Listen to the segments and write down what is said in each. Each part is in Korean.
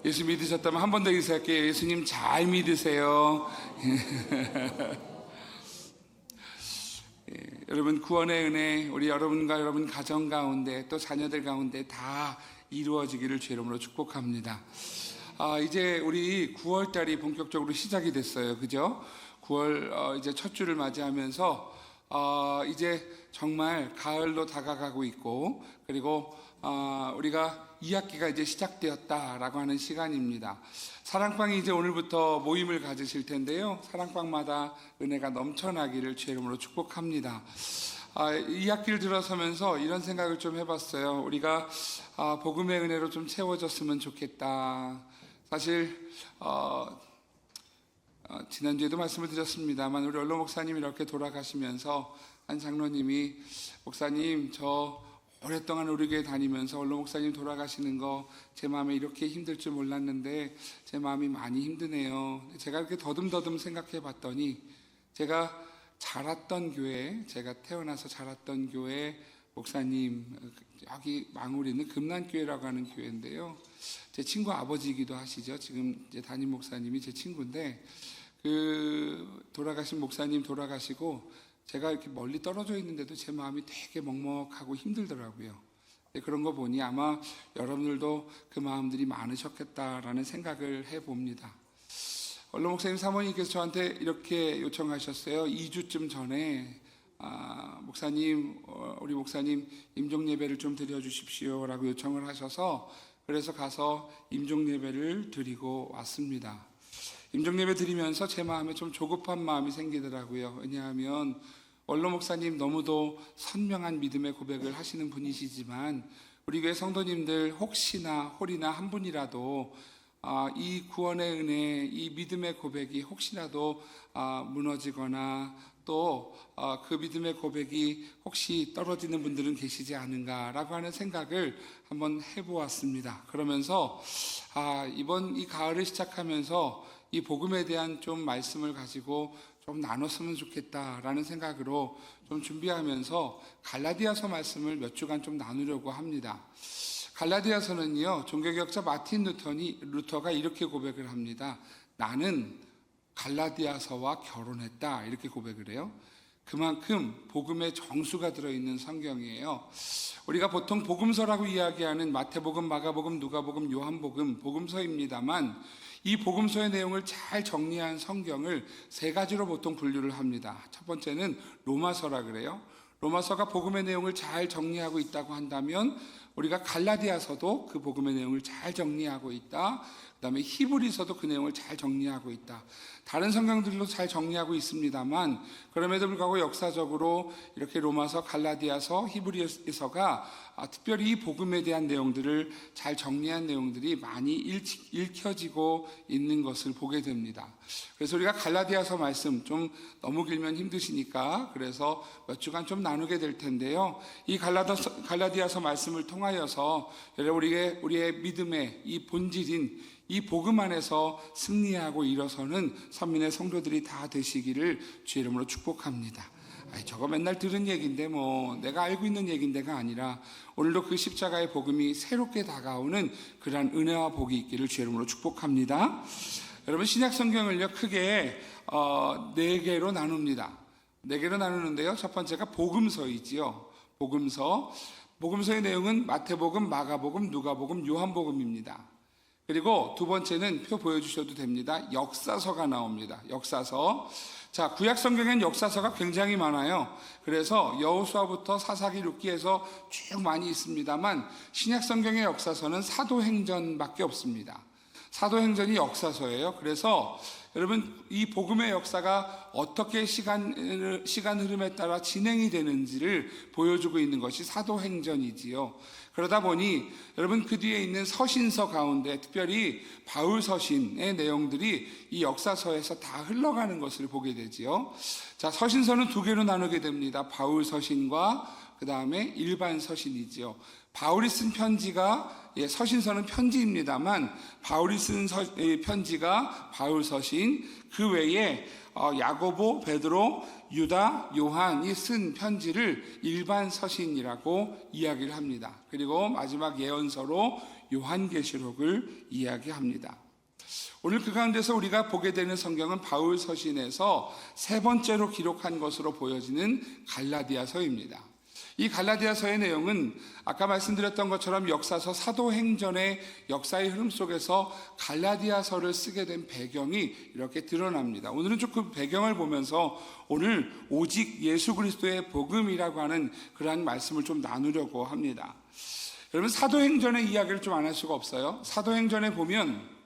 예수 믿으셨다면 한 번 더 인사할게요. 예수님 잘 믿으세요. 여러분, 구원의 은혜 우리 여러분과 여러분 가정 가운데 또 자녀들 가운데 다 이루어지기를 주 이름으로 축복합니다. 이제 우리 9월달이 본격적으로 시작이 됐어요. 그죠? 9월 이제 첫 주를 맞이하면서 이제 정말 가을로 다가가고 있고, 그리고 우리가 2학기가 이제 시작되었다라고 하는 시간입니다. 사랑방이 이제 오늘부터 모임을 가지실 텐데요. 사랑방마다 은혜가 넘쳐나기를 주 이름으로 축복합니다. 2학기를 들어서면서 이런 생각을 좀 해봤어요. 우리가 복음의 은혜로 좀 채워졌으면 좋겠다. 사실 지난주에도 말씀을 드렸습니다만, 우리 원로 목사님이 이렇게 돌아가시면서 한 장로님이, 목사님 저 오랫동안 우리 교회 다니면서 원로 목사님 돌아가시는 거 제 마음에 이렇게 힘들 줄 몰랐는데 제 마음이 많이 힘드네요. 제가 이렇게 더듬더듬 생각해 봤더니, 제가 자랐던 교회, 제가 태어나서 자랐던 교회 목사님, 여기 망우리는 금난교회라고 하는 교회인데요, 제 친구 아버지이기도 하시죠. 지금 이제 담임 목사님이 제 친구인데, 그 돌아가신 목사님 돌아가시고 제가 이렇게 멀리 떨어져 있는데도 제 마음이 되게 먹먹하고 힘들더라고요. 그런 거 보니 아마 여러분들도 그 마음들이 많으셨겠다라는 생각을 해봅니다. 원로 목사님 사모님께서 저한테 이렇게 요청하셨어요. 2주쯤 전에 목사님, 우리 목사님 임종 예배를 좀 드려주십시오 라고 요청을 하셔서, 그래서 가서 임종 예배를 드리고 왔습니다. 임종 예배 드리면서 제 마음에 좀 조급한 마음이 생기더라고요. 왜냐하면 원로 목사님 너무도 선명한 믿음의 고백을 하시는 분이시지만, 우리 교회 성도님들 혹시나 홀이나 한 분이라도 이 구원의 은혜, 이 믿음의 고백이 혹시라도 무너지거나 또 그 믿음의 고백이 혹시 떨어지는 분들은 계시지 않은가라고 하는 생각을 한번 해보았습니다. 그러면서 이번 이 가을을 시작하면서 이 복음에 대한 좀 말씀을 가지고 좀 나눴으면 좋겠다라는 생각으로 좀 준비하면서 갈라디아서 말씀을 몇 주간 좀 나누려고 합니다. 갈라디아서는요, 종교개혁자 마틴 루터가 이렇게 고백을 합니다. 나는 갈라디아서와 결혼했다, 이렇게 고백을 해요. 그만큼 복음의 정수가 들어있는 성경이에요. 우리가 보통 복음서라고 이야기하는 마태복음, 마가복음, 누가복음, 요한복음, 복음서입니다만, 이 복음서의 내용을 잘 정리한 성경을 세 가지로 보통 분류를 합니다. 첫 번째는 로마서라 그래요. 로마서가 복음의 내용을 잘 정리하고 있다고 한다면, 우리가 갈라디아서도 그 복음의 내용을 잘 정리하고 있다. 그 다음에 히브리서도 그 내용을 잘 정리하고 있다. 다른 성경들도 잘 정리하고 있습니다만, 그럼에도 불구하고 역사적으로 이렇게 로마서, 갈라디아서, 히브리서가 특별히 이 복음에 대한 내용들을 잘 정리한 내용들이 많이 읽혀지고 있는 것을 보게 됩니다. 그래서 우리가 갈라디아서 말씀 좀 너무 길면 힘드시니까 그래서 몇 주간 좀 나누게 될 텐데요. 이 갈라디아서 말씀을 통하여서 우리의 믿음의 이 본질인 이 복음 안에서 승리하고 일어서는 선민의 성도들이 다 되시기를 주 이름으로 축복합니다. 저거 맨날 들은 얘기인데 내가 알고 있는 얘기인데가 아니라, 오늘도 그 십자가의 복음이 새롭게 다가오는 그러한 은혜와 복이 있기를 주 이름으로 축복합니다. 여러분, 신약 성경을요 크게 4개로 나눕니다. 4개로 나누는데요, 첫 번째가 복음서이지요. 복음서의 내용은 마태복음, 마가복음, 누가복음, 요한복음입니다. 그리고 두 번째는 표 보여주셔도 됩니다. 역사서가 나옵니다. 역사서. 자, 구약 성경엔 역사서가 굉장히 많아요. 그래서 여호수아부터 사사기, 룻기에서 쭉 많이 있습니다만, 신약 성경의 역사서는 사도행전밖에 없습니다. 사도행전이 역사서예요. 그래서 여러분, 이 복음의 역사가 어떻게 시간 흐름에 따라 진행이 되는지를 보여주고 있는 것이 사도행전이지요. 그러다 보니 여러분, 그 뒤에 있는 서신서 가운데 특별히 바울 서신의 내용들이 이 역사서에서 다 흘러가는 것을 보게 되지요. 자, 서신서는 2개로 나누게 됩니다. 바울 서신과 그 다음에 일반 서신이지요. 바울이 쓴 편지가 서신서는 편지입니다만 바울이 쓴 편지가 바울 서신, 그 외에 야고보, 베드로, 유다, 요한이 쓴 편지를 일반 서신이라고 이야기를 합니다. 그리고 마지막 예언서로 요한계시록을 이야기합니다. 오늘 그 가운데서 우리가 보게 되는 성경은 바울 서신에서 세 번째로 기록한 것으로 보여지는 갈라디아서입니다. 이 갈라디아서의 내용은 아까 말씀드렸던 것처럼 역사서 사도행전의 역사의 흐름 속에서 갈라디아서를 쓰게 된 배경이 이렇게 드러납니다. 오늘은 좀 그 배경을 보면서 오늘 오직 예수 그리스도의 복음이라고 하는 그러한 말씀을 좀 나누려고 합니다. 여러분, 사도행전의 이야기를 좀 안 할 수가 없어요. 사도행전에 보면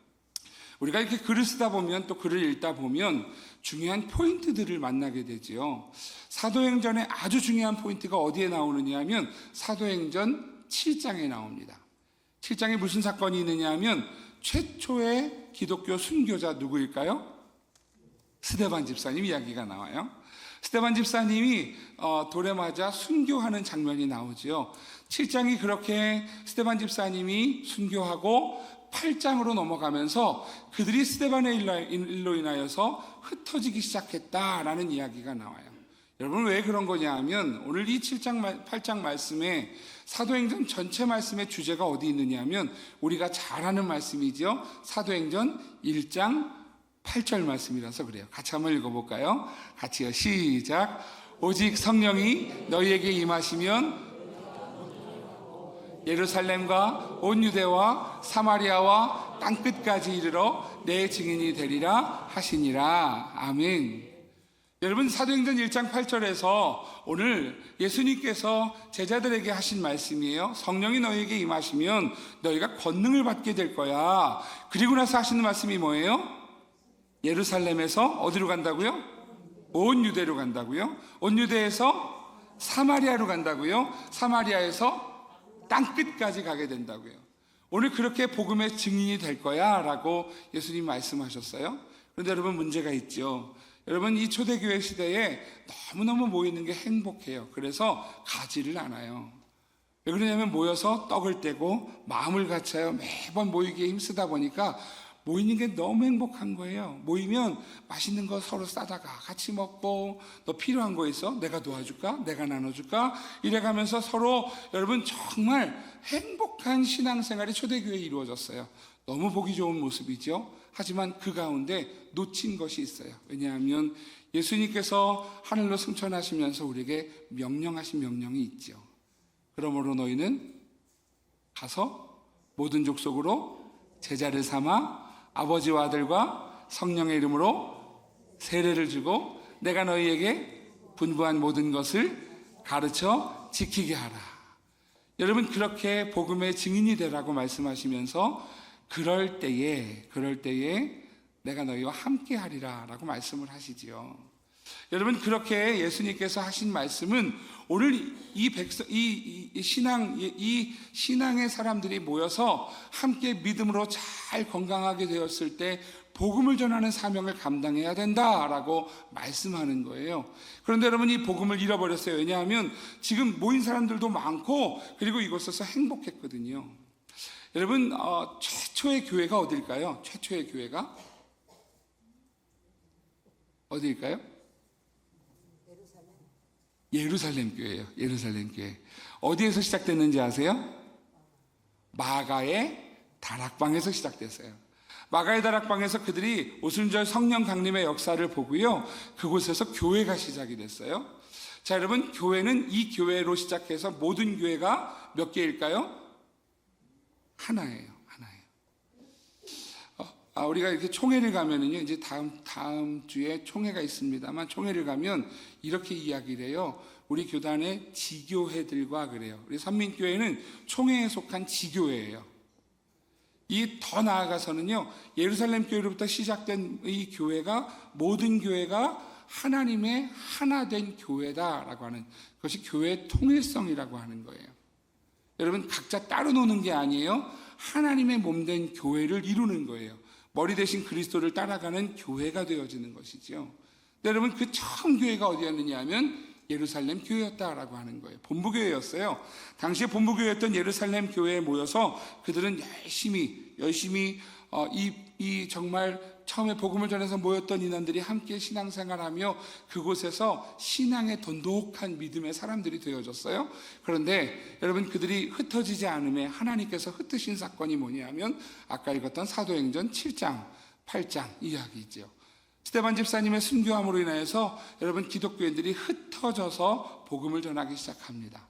우리가 이렇게 글을 쓰다 보면, 또 글을 읽다 보면 중요한 포인트들을 만나게 되지요. 사도행전의 아주 중요한 포인트가 어디에 나오느냐 하면 사도행전 7장에 나옵니다. 7장에 무슨 사건이 있느냐 하면 최초의 기독교 순교자 누구일까요? 스데반 집사님 이야기가 나와요. 스데반 집사님이 돌에 맞아 순교하는 장면이 나오지요. 7장이 그렇게 스데반 집사님이 순교하고 8장으로 넘어가면서 그들이 스데반의 일로 인하여서 흩어지기 시작했다라는 이야기가 나와요. 여러분, 왜 그런 거냐 하면 오늘 이 7장, 8장 말씀에 사도행전 전체 말씀의 주제가 어디 있느냐 하면 우리가 잘 아는 말씀이죠. 사도행전 1장 8절 말씀이라서 그래요. 같이 한번 읽어볼까요? 같이요. 시작. 오직 성령이 너희에게 임하시면 예루살렘과 온 유대와 사마리아와 땅끝까지 이르러 내 증인이 되리라 하시니라. 아멘. 여러분, 사도행전 1장 8절에서 오늘 예수님께서 제자들에게 하신 말씀이에요. 성령이 너희에게 임하시면 너희가 권능을 받게 될 거야. 그리고 나서 하시는 말씀이 뭐예요? 예루살렘에서 어디로 간다고요? 온 유대로 간다고요? 온 유대에서 사마리아로 간다고요? 사마리아에서 땅끝까지 가게 된다고요. 오늘 그렇게 복음의 증인이 될 거야 라고 예수님 말씀하셨어요. 그런데 여러분, 문제가 있죠. 여러분, 이 초대교회 시대에 너무너무 모이는 게 행복해요. 그래서 가지를 않아요. 왜 그러냐면 모여서 떡을 떼고 마음을 같여요. 매번 모이기에 힘쓰다 보니까 모이는 게 너무 행복한 거예요. 모이면 맛있는 거 서로 싸다가 같이 먹고, 너 필요한 거 있어? 내가 도와줄까? 내가 나눠줄까? 이래가면서 서로 여러분 정말 행복한 신앙생활이 초대교회에 이루어졌어요. 너무 보기 좋은 모습이죠. 하지만 그 가운데 놓친 것이 있어요. 왜냐하면 예수님께서 하늘로 승천하시면서 우리에게 명령하신 명령이 있죠. 그러므로 너희는 가서 모든 족속으로 제자를 삼아 아버지와 아들과 성령의 이름으로 세례를 주고 내가 너희에게 분부한 모든 것을 가르쳐 지키게 하라. 여러분, 그렇게 복음의 증인이 되라고 말씀하시면서 그럴 때에 내가 너희와 함께 하리라 라고 말씀을 하시지요. 여러분, 그렇게 예수님께서 하신 말씀은 오늘 이 신앙의 사람들이 모여서 함께 믿음으로 잘 건강하게 되었을 때 복음을 전하는 사명을 감당해야 된다라고 말씀하는 거예요. 그런데 여러분, 이 복음을 잃어버렸어요. 왜냐하면 지금 모인 사람들도 많고 그리고 이곳에서 행복했거든요. 여러분, 최초의 교회가 어딜까요? 최초의 교회가 어디일까요? 예루살렘 교회예요. 예루살렘 교회. 어디에서 시작됐는지 아세요? 마가의 다락방에서 시작됐어요. 마가의 다락방에서 그들이 오순절 성령 강림의 역사를 보고요, 그곳에서 교회가 시작이 됐어요. 자, 여러분, 교회는 이 교회로 시작해서 모든 교회가 몇 개일까요? 하나예요. 우리가 이렇게 총회를 가면은요, 이제 다음 주에 총회가 있습니다만, 총회를 가면 이렇게 이야기를 해요. 우리 교단의 지교회들과 그래요. 우리 선민교회는 총회에 속한 지교회예요. 이 더 나아가서는요, 예루살렘 교회로부터 시작된 이 교회가 모든 교회가 하나님의 하나된 교회다라고 하는 그것이 교회의 통일성이라고 하는 거예요. 여러분, 각자 따로 노는 게 아니에요. 하나님의 몸된 교회를 이루는 거예요. 머리 대신 그리스도를 따라가는 교회가 되어지는 것이죠. 여러분, 그 처음 교회가 어디였느냐 하면 예루살렘 교회였다라고 하는 거예요. 본부교회였어요. 당시에 본부교회였던 예루살렘 교회에 모여서 그들은 열심히 이 정말 처음에 복음을 전해서 모였던 인원들이 함께 신앙생활하며 그곳에서 신앙의 돈독한 믿음의 사람들이 되어졌어요. 그런데 여러분, 그들이 흩어지지 않음에 하나님께서 흩으신 사건이 뭐냐면 아까 읽었던 사도행전 7장 8장 이야기죠. 스데반 집사님의 순교함으로 인하여서 여러분, 기독교인들이 흩어져서 복음을 전하기 시작합니다.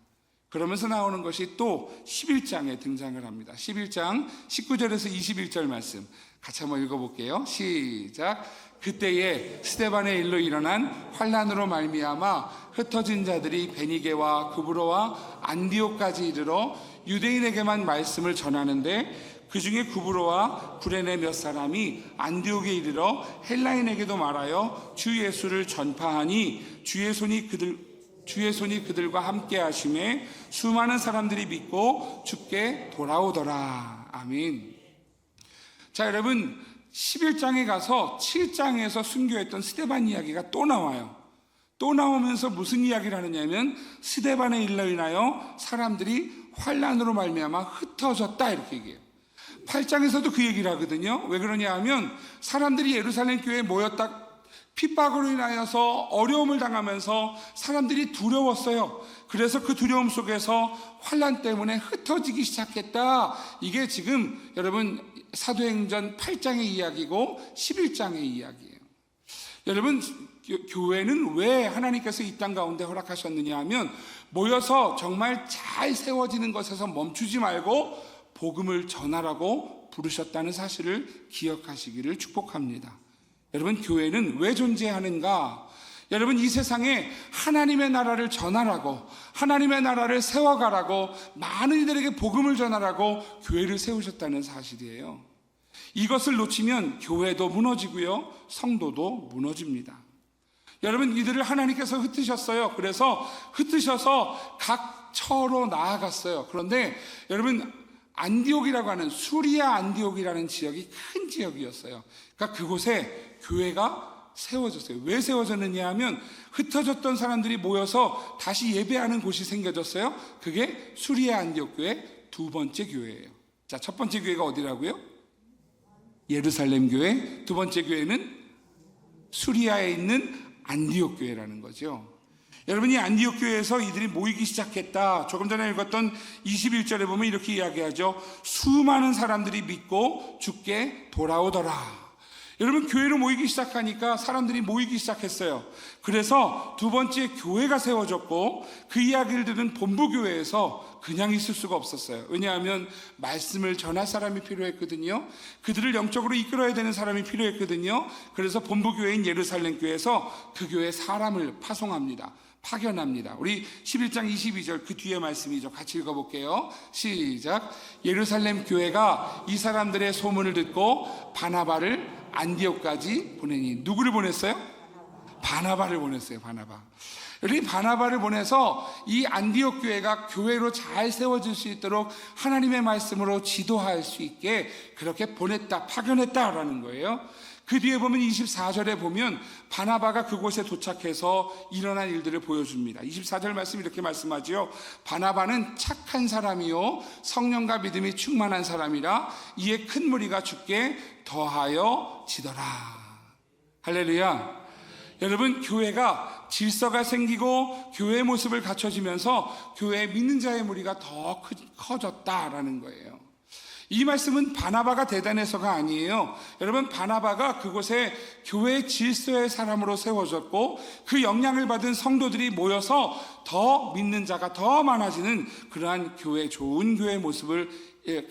그러면서 나오는 것이 또 11장에 등장을 합니다. 11장 19절에서 21절 말씀 같이 한번 읽어볼게요. 시작. 그때에 스데반의 일로 일어난 환난으로 말미암아 흩어진 자들이 베니게와 구브로와 안디옥까지 이르러 유대인에게만 말씀을 전하는데 그 중에 구브로와 구레네 몇 사람이 안디옥에 이르러 헬라인에게도 말하여 주 예수를 전파하니 주의 손이 그들과 함께 하심에 수많은 사람들이 믿고 주께 돌아오더라. 아멘. 자, 여러분, 11장에 가서 7장에서 순교했던 스데반 이야기가 또 나와요. 또 나오면서 무슨 이야기를 하느냐면 스데반의 일로 인하여 사람들이 환난으로 말미암아 흩어졌다 이렇게 얘기해요. 8장에서도 그 얘기를 하거든요. 왜 그러냐 하면 사람들이 예루살렘 교회에 모였다, 핍박으로 인하여서 어려움을 당하면서 사람들이 두려웠어요. 그래서 그 두려움 속에서 환난 때문에 흩어지기 시작했다. 이게 지금 여러분 사도행전 8장의 이야기고 11장의 이야기예요. 여러분, 교회는 왜 하나님께서 이 땅 가운데 허락하셨느냐 하면 모여서 정말 잘 세워지는 것에서 멈추지 말고 복음을 전하라고 부르셨다는 사실을 기억하시기를 축복합니다. 여러분, 교회는 왜 존재하는가? 여러분, 이 세상에 하나님의 나라를 전하라고, 하나님의 나라를 세워가라고, 많은 이들에게 복음을 전하라고 교회를 세우셨다는 사실이에요. 이것을 놓치면 교회도 무너지고요, 성도도 무너집니다. 여러분, 이들을 하나님께서 흩으셨어요. 그래서 흩으셔서 각 처로 나아갔어요. 그런데 여러분, 안디옥이라고 하는, 수리아 안디옥이라는 지역이 큰 지역이었어요. 그러니까 그곳에 교회가 세워졌어요. 왜 세워졌느냐 하면 흩어졌던 사람들이 모여서 다시 예배하는 곳이 생겨졌어요. 그게 수리아 안디옥 교회 두 번째 교회예요. 자, 첫 번째 교회가 어디라고요? 예루살렘 교회. 두 번째 교회는 수리아에 있는 안디옥 교회라는 거죠. 여러분, 이 안디옥 교회에서 이들이 모이기 시작했다. 조금 전에 읽었던 21절에 보면 이렇게 이야기하죠. 수많은 사람들이 믿고 주께 돌아오더라. 여러분, 교회로 모이기 시작하니까 사람들이 모이기 시작했어요. 그래서 두 번째 교회가 세워졌고 그 이야기를 들은 본부교회에서 그냥 있을 수가 없었어요. 왜냐하면 말씀을 전할 사람이 필요했거든요. 그들을 영적으로 이끌어야 되는 사람이 필요했거든요. 그래서 본부교회인 예루살렘 교회에서 그 교회에 사람을 파견합니다. 우리 11장 22절 그 뒤에 말씀이죠. 같이 읽어볼게요. 시작. 예루살렘 교회가 이 사람들의 소문을 듣고 바나바를 안디옥까지 보내니. 누구를 보냈어요? 바나바를 보냈어요. 여러분, 바나바를 보내서 이 안디옥 교회가 교회로 잘 세워질 수 있도록 하나님의 말씀으로 지도할 수 있게 그렇게 파견했다라는 거예요. 그 뒤에 보면 24절에 보면 바나바가 그곳에 도착해서 일어난 일들을 보여줍니다. 24절 말씀 이렇게 말씀하지요. 바나바는 착한 사람이요 성령과 믿음이 충만한 사람이라 이에 큰 무리가 주께 더하여 지더라. 할렐루야. 여러분, 교회가 질서가 생기고 교회의 모습을 갖춰지면서 교회에 믿는 자의 무리가 더 커졌다라는 거예요. 이 말씀은 바나바가 대단해서가 아니에요. 여러분, 바나바가 그곳에 교회 질서의 사람으로 세워졌고 그 영향을 받은 성도들이 모여서 더 믿는 자가 더 많아지는 그러한 좋은 교회의 모습을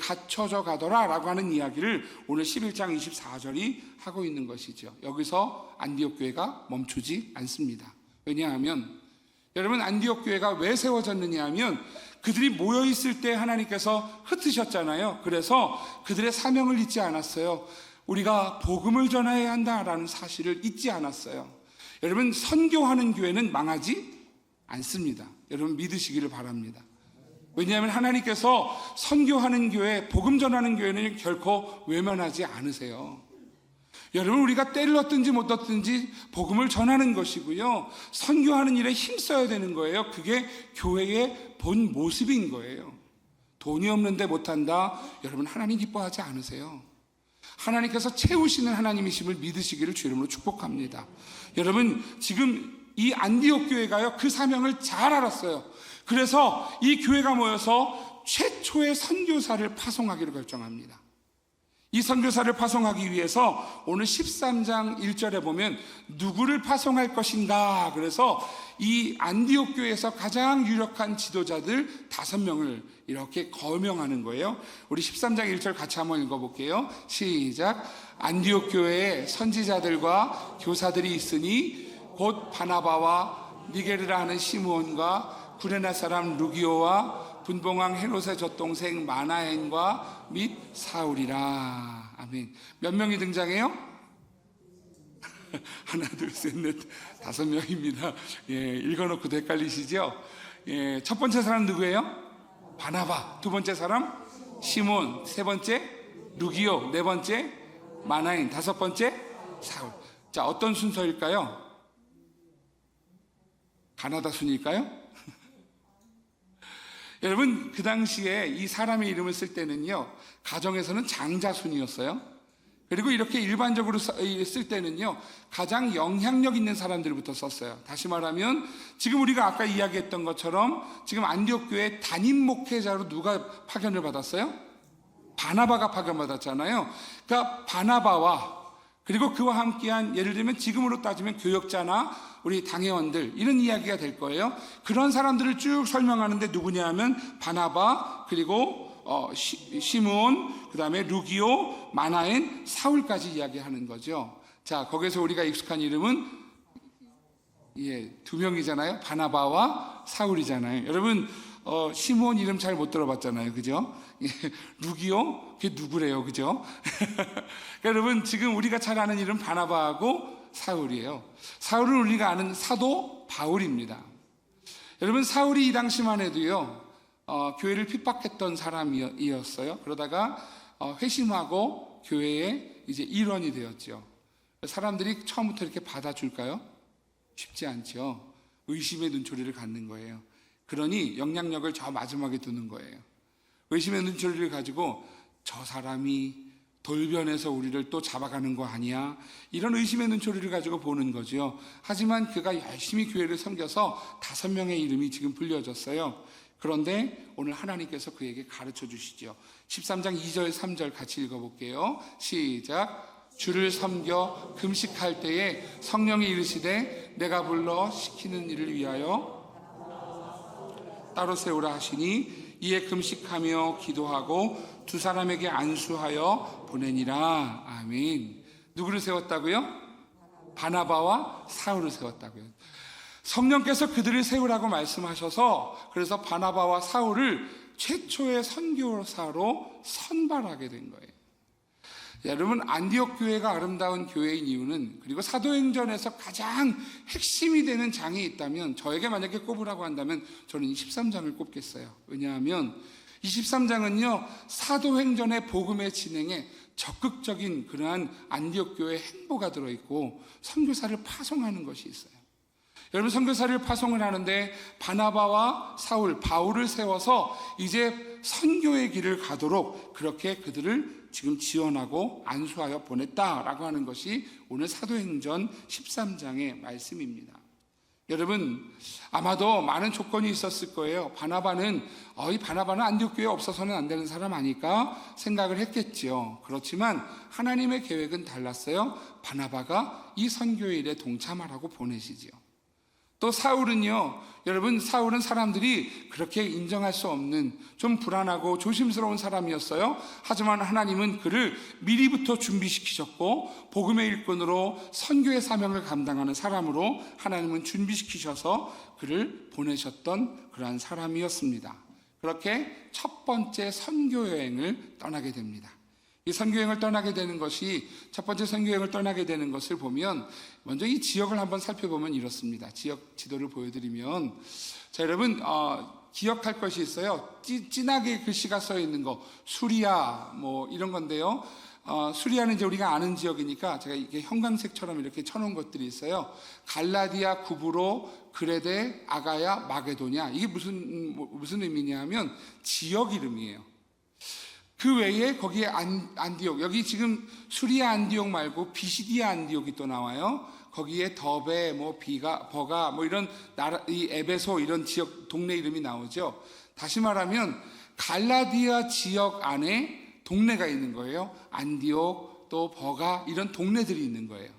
갖춰져 가더라라고 하는 이야기를 오늘 11장 24절이 하고 있는 것이죠. 여기서 안디옥 교회가 멈추지 않습니다. 왜냐하면 여러분, 안디옥 교회가 왜 세워졌느냐 하면 그들이 모여있을 때 하나님께서 흩으셨잖아요. 그래서 그들의 사명을 잊지 않았어요. 우리가 복음을 전해야 한다라는 사실을 잊지 않았어요. 여러분, 선교하는 교회는 망하지 않습니다. 여러분, 믿으시기를 바랍니다. 왜냐하면 하나님께서 선교하는 교회, 복음 전하는 교회는 결코 외면하지 않으세요. 여러분, 우리가 때를 얻든지 못 얻든지 복음을 전하는 것이고요, 선교하는 일에 힘써야 되는 거예요. 그게 교회의 본 모습인 거예요. 돈이 없는데 못한다, 여러분, 하나님 기뻐하지 않으세요. 하나님께서 채우시는 하나님이심을 믿으시기를 주 이름으로 축복합니다. 여러분, 지금 이 안디옥 교회가요, 그 사명을 잘 알았어요. 그래서 이 교회가 모여서 최초의 선교사를 파송하기로 결정합니다. 이 선교사를 파송하기 위해서 오늘 13장 1절에 보면 누구를 파송할 것인가, 그래서 이 안디옥 교회에서 가장 유력한 지도자들 5명을 이렇게 거명하는 거예요. 우리 13장 1절 같이 한번 읽어볼게요. 시작. 안디옥 교회에 선지자들과 교사들이 있으니 곧 바나바와 니게르라 하는 시므온과 구레네 사람 루기오와 분봉왕 헤롯의 젖동생 마나엔과 및 사울이라. 아멘. 몇 명이 등장해요? 하나, 둘, 셋, 넷, 5명입니다. 예, 읽어놓고도 헷갈리시죠? 예, 첫 번째 사람 누구예요? 바나바. 두 번째 사람 시몬. 세 번째 루기오. 네 번째 마나엔. 5번째 사울. 자, 어떤 순서일까요? 가나다 순일까요? 여러분, 그 당시에 이 사람의 이름을 쓸 때는요, 가정에서는 장자순이었어요. 그리고 이렇게 일반적으로 쓸 때는요, 가장 영향력 있는 사람들부터 썼어요. 다시 말하면 지금 우리가 아까 이야기했던 것처럼 지금 안디옥 교회 담임 목회자로 누가 파견을 받았어요? 바나바가 파견받았잖아요. 그러니까 바나바와 그리고 그와 함께한, 예를 들면 지금으로 따지면 교역자나 우리 당회원들, 이런 이야기가 될 거예요. 그런 사람들을 쭉 설명하는데 누구냐 하면 바나바, 그리고 시므온, 그 다음에 루기오, 마나엔, 사울까지 이야기하는 거죠. 자, 거기서 우리가 익숙한 이름은 2명이잖아요. 바나바와 사울이잖아요. 여러분, 시므온 이름 잘 못 들어봤잖아요. 그죠? 루기오, 그게 누구래요? 그죠? 그러니까 여러분, 지금 우리가 잘 아는 이름 바나바하고 사울이에요. 사울은 우리가 아는 사도 바울입니다. 여러분, 사울이 이 당시만 해도요, 교회를 핍박했던 사람이었어요. 그러다가 회심하고 교회의 이제 일원이 되었죠. 사람들이 처음부터 이렇게 받아줄까요? 쉽지 않죠. 의심의 눈초리를 갖는 거예요. 그러니 영향력을 저 마지막에 두는 거예요. 의심의 눈초리를 가지고 저 사람이 돌변해서 우리를 또 잡아가는 거 아니야? 이런 의심의 눈초리를 가지고 보는 거죠. 하지만 그가 열심히 교회를 섬겨서 5명의 이름이 지금 불려졌어요. 그런데 오늘 하나님께서 그에게 가르쳐 주시죠. 13장 2절 3절 같이 읽어볼게요. 시작. 주를 섬겨 금식할 때에 성령이 이르시되 내가 불러 시키는 일을 위하여 따로 세우라 하시니 이에 금식하며 기도하고 2 사람에게 안수하여 보내니라. 아멘. 누구를 세웠다고요? 바나바와 사울을 세웠다고요. 성령께서 그들을 세우라고 말씀하셔서 그래서 바나바와 사울을 최초의 선교사로 선발하게 된 거예요. 여러분, 안디옥 교회가 아름다운 교회인 이유는, 그리고 사도행전에서 가장 핵심이 되는 장이 있다면, 저에게 만약에 꼽으라고 한다면 저는 23장을 꼽겠어요. 왜냐하면 23장은요, 사도행전의 복음의 진행에 적극적인 그러한 안디옥 교회의 행보가 들어있고 선교사를 파송하는 것이 있어요. 여러분, 선교사를 파송을 하는데 바나바와 사울, 바울을 세워서 이제 선교의 길을 가도록 그렇게 그들을 지금 지원하고 안수하여 보냈다라고 하는 것이 오늘 사도행전 13장의 말씀입니다. 여러분, 아마도 많은 조건이 있었을 거예요. 바나바는 이 바나바는 안디옥 교회에 없어서는 안 되는 사람 아닐까 생각을 했겠죠. 그렇지만 하나님의 계획은 달랐어요. 바나바가 이 선교의 일에 동참하라고 보내시지요. 또 사울은요, 여러분, 사울은 사람들이 그렇게 인정할 수 없는 좀 불안하고 조심스러운 사람이었어요. 하지만 하나님은 그를 미리부터 준비시키셨고 복음의 일꾼으로 선교의 사명을 감당하는 사람으로 하나님은 준비시키셔서 그를 보내셨던 그러한 사람이었습니다. 그렇게 첫 번째 선교 여행을 떠나게 됩니다. 이 선교여행을 떠나게 되는 것이, 첫 번째 선교여행을 떠나게 되는 것을 보면 먼저 이 지역을 한번 살펴보면 이렇습니다. 지역 지도를 보여드리면, 자, 여러분, 기억할 것이 있어요. 진하게 글씨가 써 있는 거, 수리아 뭐 이런 건데요. 수리아는 이제 우리가 아는 지역이니까 제가 이게 형광색처럼 이렇게 쳐놓은 것들이 있어요. 갈라디아, 구브로, 그레데, 아가야, 마게도냐. 이게 무슨 의미냐면 지역 이름이에요. 그 외에 거기에 안디옥, 여기 지금 수리아 안디옥 말고 비시디아 안디옥이 또 나와요. 거기에 더베, 버가, 이런 나라, 이 에베소 이런 지역 동네 이름이 나오죠. 다시 말하면 갈라디아 지역 안에 동네가 있는 거예요. 안디옥, 또 버가 이런 동네들이 있는 거예요.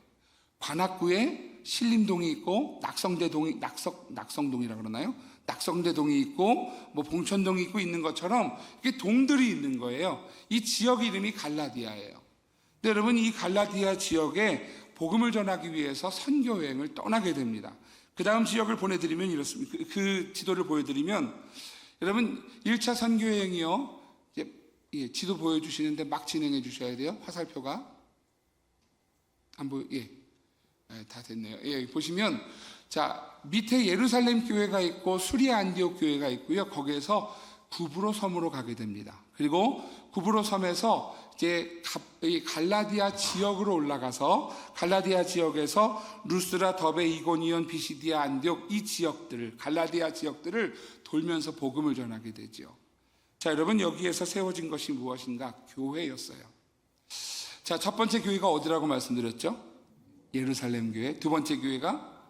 관악구에 신림동이 있고 낙성동이라고 그러나요? 낙성대동이 있고 봉천동이 있고 있는 것처럼 이게 동들이 있는 거예요. 이 지역 이름이 갈라디아예요. 근데 여러분 이 갈라디아 지역에 복음을 전하기 위해서 선교 여행을 떠나게 됩니다. 그 다음 지역을 보내드리면 이렇습니다. 그 지도를 보여드리면 여러분 1차 선교 여행이요. 지도 보여주시는데 막 진행해 주셔야 돼요. 화살표가 안 보여? 다 됐네요. 보시면 자 밑에 예루살렘 교회가 있고 수리아 안디옥 교회가 있고요. 거기에서 구브로 섬으로 가게 됩니다. 그리고 구브로 섬에서 이제 갈라디아 지역으로 올라가서 갈라디아 지역에서 루스라, 더베, 이고니온, 비시디아, 안디옥 이 지역들을 갈라디아 지역들을 돌면서 복음을 전하게 되죠. 자 여러분 여기에서 세워진 것이 무엇인가? 교회였어요. 자 첫 번째 교회가 어디라고 말씀드렸죠? 예루살렘 교회. 두 번째 교회가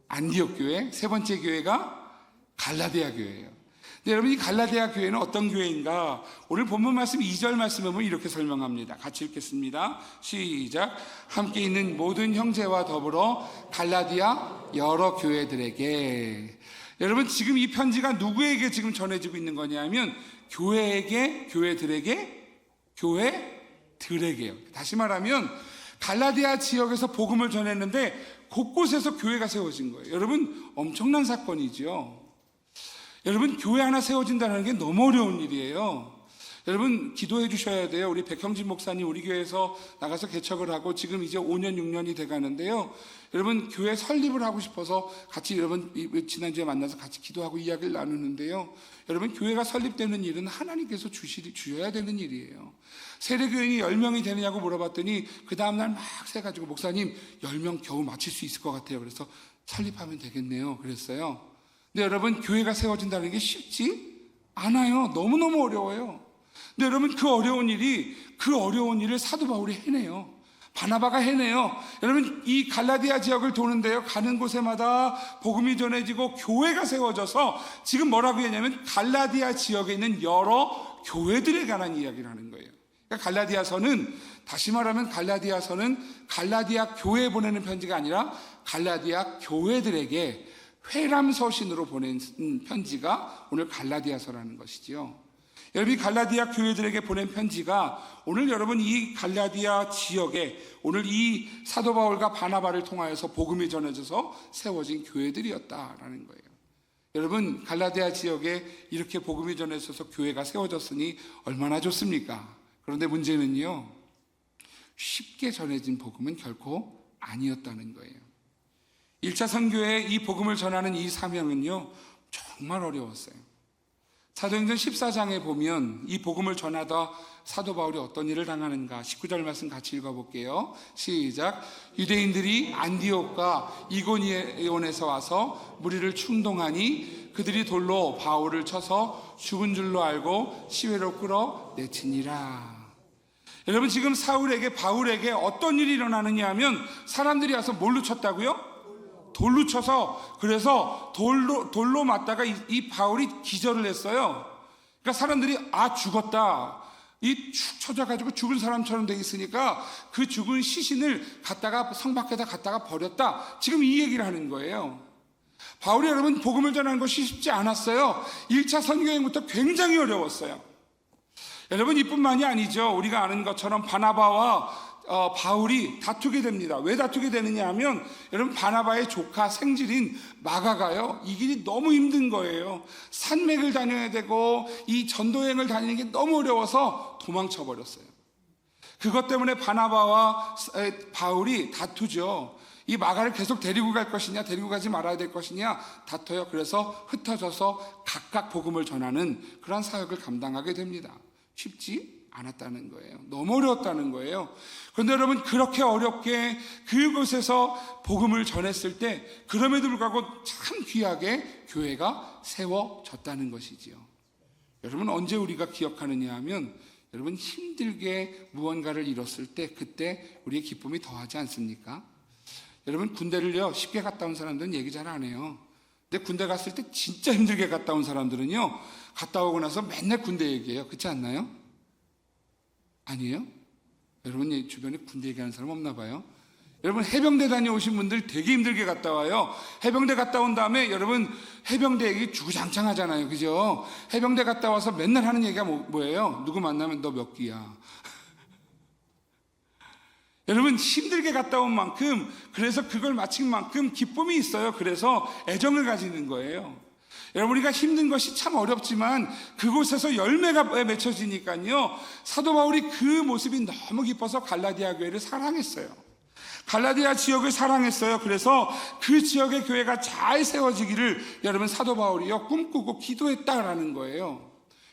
안디옥 교회. 세 번째 교회가 갈라디아 교회예요. 근데 여러분 이 갈라디아 교회는 어떤 교회인가? 오늘 본문 말씀 2절 말씀을 보면 이렇게 설명합니다. 같이 읽겠습니다. 시작. 함께 있는 모든 형제와 더불어 갈라디아 여러 교회들에게. 여러분 지금 이 편지가 누구에게 지금 전해지고 있는 거냐면 교회에게, 교회들에게, 교회들에게요. 다시 말하면 갈라디아 지역에서 복음을 전했는데 곳곳에서 교회가 세워진 거예요. 여러분 엄청난 사건이죠. 여러분 교회 하나 세워진다는 게 너무 어려운 일이에요. 여러분 기도해 주셔야 돼요. 우리 백형진 목사님 우리 교회에서 나가서 개척을 하고 지금 이제 5년 6년이 돼 가는데요. 여러분 교회 설립을 하고 싶어서 같이 여러분 지난주에 만나서 같이 기도하고 이야기를 나누는데요. 여러분 교회가 설립되는 일은 하나님께서 주셔야 되는 일이에요. 세례교인이 10명이 되느냐고 물어봤더니 그 다음날 막 세가지고 목사님 10명 겨우 맞출 수 있을 것 같아요. 그래서 설립하면 되겠네요. 그랬어요. 근데 여러분 교회가 세워진다는 게 쉽지 않아요. 너무너무 어려워요. 근데 여러분 그 어려운 일을 사도 바울이 해내요. 바나바가 해내요. 여러분 이 갈라디아 지역을 도는데요. 가는 곳에마다 복음이 전해지고 교회가 세워져서 지금 뭐라고 했냐면 갈라디아 지역에 있는 여러 교회들에 관한 이야기를 하는 거예요. 그러니까 갈라디아서는 다시 말하면 갈라디아서는 갈라디아 교회에 보내는 편지가 아니라 갈라디아 교회들에게 회람 서신으로 보낸 편지가 오늘 갈라디아서라는 것이지요. 여러분이 갈라디아 교회들에게 보낸 편지가 오늘 여러분 이 갈라디아 지역에 오늘 이 사도 바울과 바나바를 통하여서 복음이 전해져서 세워진 교회들이었다라는 거예요. 여러분 갈라디아 지역에 이렇게 복음이 전해져서 교회가 세워졌으니 얼마나 좋습니까? 그런데 문제는요, 쉽게 전해진 복음은 결코 아니었다는 거예요. 1차 선교의 이 복음을 전하는 이 사명은요 정말 어려웠어요. 사도행전 14장에 보면 이 복음을 전하다 사도 바울이 어떤 일을 당하는가 19절 말씀 같이 읽어볼게요. 시작. 유대인들이 안디옥과 이고니온에서 와서 무리를 충동하니 그들이 돌로 바울을 쳐서 죽은 줄로 알고 시외로 끌어내치니라. 여러분 지금 바울에게 어떤 일이 일어나느냐 하면 사람들이 와서 뭘로 쳤다고요? 돌로 쳐서, 그래서 돌로 맞다가 이 바울이 기절을 했어요. 그러니까 사람들이 죽었다. 축 쳐져가지고 죽은 사람처럼 돼 있으니까 그 죽은 시신을 성 밖에다 갖다가 버렸다. 지금 이 얘기를 하는 거예요. 바울이 여러분 복음을 전하는 것이 쉽지 않았어요. 1차 선교행부터 굉장히 어려웠어요. 여러분 이뿐만이 아니죠. 우리가 아는 것처럼 바나바와 바울이 다투게 됩니다. 왜 다투게 되느냐 하면 여러분 바나바의 조카 생질인 마가가요 이 길이 너무 힘든 거예요. 산맥을 다녀야 되고 이 전도여행을 다니는 게 너무 어려워서 도망쳐 버렸어요. 그것 때문에 바나바와 바울이 다투죠. 이 마가를 계속 데리고 갈 것이냐 데리고 가지 말아야 될 것이냐 다퉈요. 그래서 흩어져서 각각 복음을 전하는 그런 사역을 감당하게 됩니다. 쉽지 않았다는 거예요. 너무 어려웠다는 거예요. 그런데 여러분, 그렇게 어렵게 그곳에서 복음을 전했을 때 그럼에도 불구하고 참 귀하게 교회가 세워졌다는 것이지요. 여러분, 언제 우리가 기억하느냐 하면 여러분, 힘들게 무언가를 이뤘을 때 그때 우리의 기쁨이 더하지 않습니까? 여러분, 군대를요 쉽게 갔다 온 사람들은 얘기 잘 안 해요. 근데 군대 갔을 때 진짜 힘들게 갔다 온 사람들은요, 갔다 오고 나서 맨날 군대 얘기해요. 그렇지 않나요? 아니에요? 여러분 주변에 군대 얘기하는 사람 없나 봐요. 여러분, 해병대 다녀오신 분들 되게 힘들게 갔다 와요. 해병대 갔다 온 다음에 여러분, 해병대 얘기 주구장창 하잖아요. 그죠? 해병대 갔다 와서 맨날 하는 얘기가 뭐예요? 누구 만나면 너 몇 기야? 여러분, 힘들게 갔다 온 만큼, 그래서 그걸 마친 만큼 기쁨이 있어요. 그래서 애정을 가지는 거예요. 여러분, 우리가 힘든 것이 참 어렵지만 그곳에서 열매가 맺혀지니까요, 사도 바울이 그 모습이 너무 기뻐서 갈라디아 교회를 사랑했어요. 갈라디아 지역을 사랑했어요. 그래서 그 지역의 교회가 잘 세워지기를 여러분, 사도 바울이요 꿈꾸고 기도했다라는 거예요.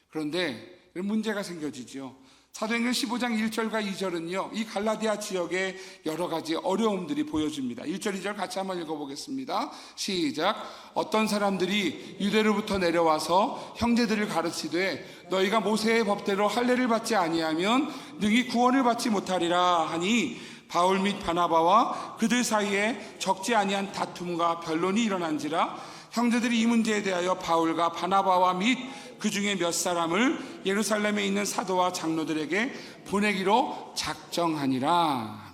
그런데 문제가 생겨지죠. 사도행전 15장 1절과 2절은요 이 갈라디아 지역의 여러 가지 어려움들이 보여줍니다. 1절 2절 같이 한번 읽어보겠습니다. 시작. 어떤 사람들이 유대로부터 내려와서 형제들을 가르치되 너희가 모세의 법대로 할례를 받지 아니하면 능히 구원을 받지 못하리라 하니, 바울 및 바나바와 그들 사이에 적지 아니한 다툼과 변론이 일어난지라 형제들이 이 문제에 대하여 바울과 바나바와 및 그 중에 몇 사람을 예루살렘에 있는 사도와 장로들에게 보내기로 작정하니라.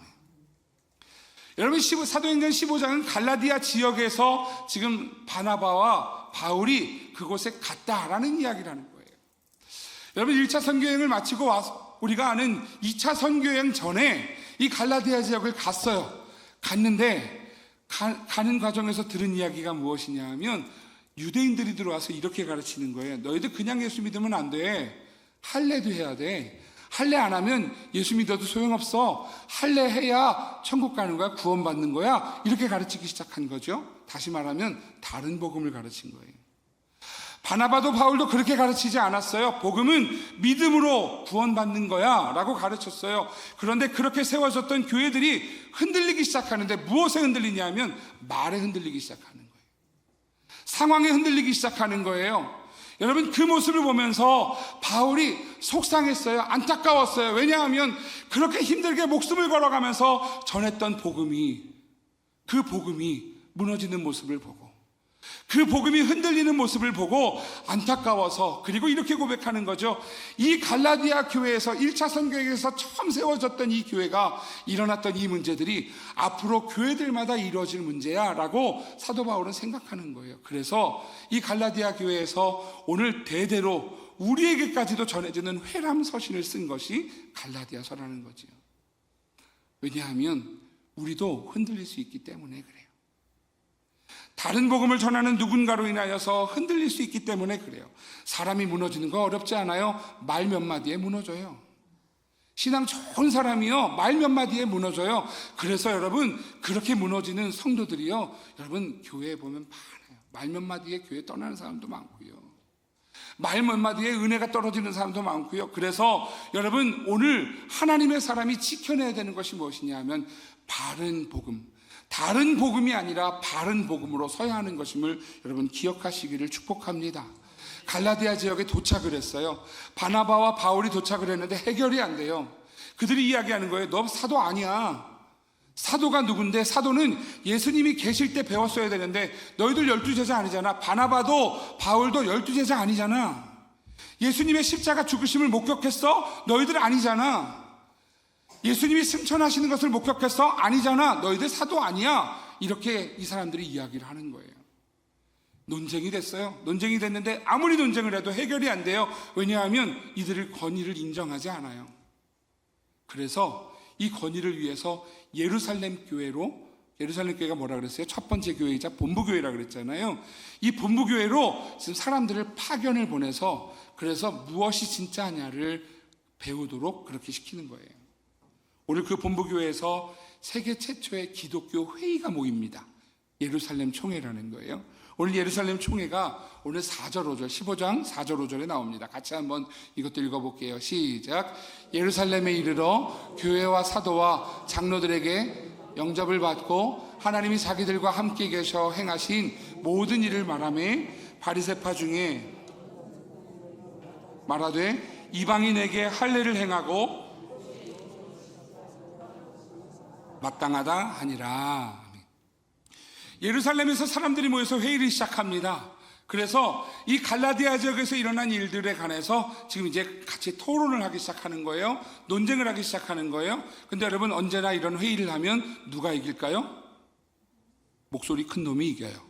여러분, 사도행전 15장은 갈라디아 지역에서 지금 바나바와 바울이 그곳에 갔다라는 이야기라는 거예요. 여러분, 1차 선교여행을 마치고 와서 우리가 아는 2차 선교여행 전에 이 갈라디아 지역을 갔는데 가는 과정에서 들은 이야기가 무엇이냐 하면, 유대인들이 들어와서 이렇게 가르치는 거예요. 너희들 그냥 예수 믿으면 안 돼. 할례도 해야 돼. 할례 안 하면 예수 믿어도 소용없어. 할례 해야 천국 가는 거야, 구원받는 거야. 이렇게 가르치기 시작한 거죠. 다시 말하면 다른 복음을 가르친 거예요. 바나바도 바울도 그렇게 가르치지 않았어요. 복음은 믿음으로 구원받는 거야 라고 가르쳤어요. 그런데 그렇게 세워졌던 교회들이 흔들리기 시작하는데, 무엇에 흔들리냐 하면 말에 흔들리기 시작하는 거예요. 상황에 흔들리기 시작하는 거예요. 여러분, 그 모습을 보면서 바울이 속상했어요. 안타까웠어요. 왜냐하면 그렇게 힘들게 목숨을 걸어가면서 전했던 복음이, 그 복음이 무너지는 모습을 보고, 그 복음이 흔들리는 모습을 보고 안타까워서, 그리고 이렇게 고백하는 거죠. 이 갈라디아 교회에서 1차 선교에서 처음 세워졌던 이 교회가 일어났던 이 문제들이 앞으로 교회들마다 이루어질 문제야 라고 사도 바울은 생각하는 거예요. 그래서 이 갈라디아 교회에서 오늘 대대로 우리에게까지도 전해지는 회람 서신을 쓴 것이 갈라디아서라는 거죠. 왜냐하면 우리도 흔들릴 수 있기 때문에 그래요. 다른 복음을 전하는 누군가로 인하여서 흔들릴 수 있기 때문에 그래요. 사람이 무너지는 거 어렵지 않아요. 말 몇 마디에 무너져요. 신앙 좋은 사람이요, 말 몇 마디에 무너져요. 그래서 여러분, 그렇게 무너지는 성도들이요, 여러분 교회에 보면 많아요. 말 몇 마디에 교회 떠나는 사람도 많고요, 말 몇 마디에 은혜가 떨어지는 사람도 많고요. 그래서 여러분, 오늘 하나님의 사람이 지켜내야 되는 것이 무엇이냐 하면 바른 복음, 다른 복음이 아니라 바른 복음으로 서야 하는 것임을 여러분 기억하시기를 축복합니다. 갈라디아 지역에 도착을 했어요. 바나바와 바울이 도착을 했는데 해결이 안 돼요. 그들이 이야기하는 거예요. 너 사도 아니야. 사도가 누군데? 사도는 예수님이 계실 때 배웠어야 되는데 너희들 12제자 아니잖아. 바나바도 바울도 12제자 아니잖아. 예수님의 십자가 죽으심을 목격했어? 너희들 아니잖아. 예수님이 승천하시는 것을 목격했어? 아니잖아. 너희들 사도 아니야. 이렇게 이 사람들이 이야기를 하는 거예요. 논쟁이 됐어요. 논쟁이 됐는데 아무리 논쟁을 해도 해결이 안 돼요. 왜냐하면 이들의 권위를 인정하지 않아요. 그래서 이 권위를 위해서 예루살렘 교회로, 예루살렘 교회가 뭐라 그랬어요? 첫 번째 교회이자 본부교회라 그랬잖아요. 이 본부교회로 지금 사람들을 파견을 보내서, 그래서 무엇이 진짜냐를 배우도록 그렇게 시키는 거예요. 오늘 그 본부교회에서 세계 최초의 기독교 회의가 모입니다. 예루살렘 총회라는 거예요. 오늘 예루살렘 총회가 오늘 4절 5절 15장 4절 5절에 나옵니다. 같이 한번 이것도 읽어볼게요. 시작. 예루살렘에 이르러 교회와 사도와 장로들에게 영접을 받고 하나님이 자기들과 함께 계셔 행하신 모든 일을 말하며 바리새파 중에 말하되 이방인에게 할례를 행하고 마땅하다 하니라. 예루살렘에서 사람들이 모여서 회의를 시작합니다. 그래서 이 갈라디아 지역에서 일어난 일들에 관해서 지금 이제 같이 토론을 하기 시작하는 거예요. 논쟁을 하기 시작하는 거예요. 근데 여러분, 언제나 이런 회의를 하면 누가 이길까요? 목소리 큰 놈이 이겨요.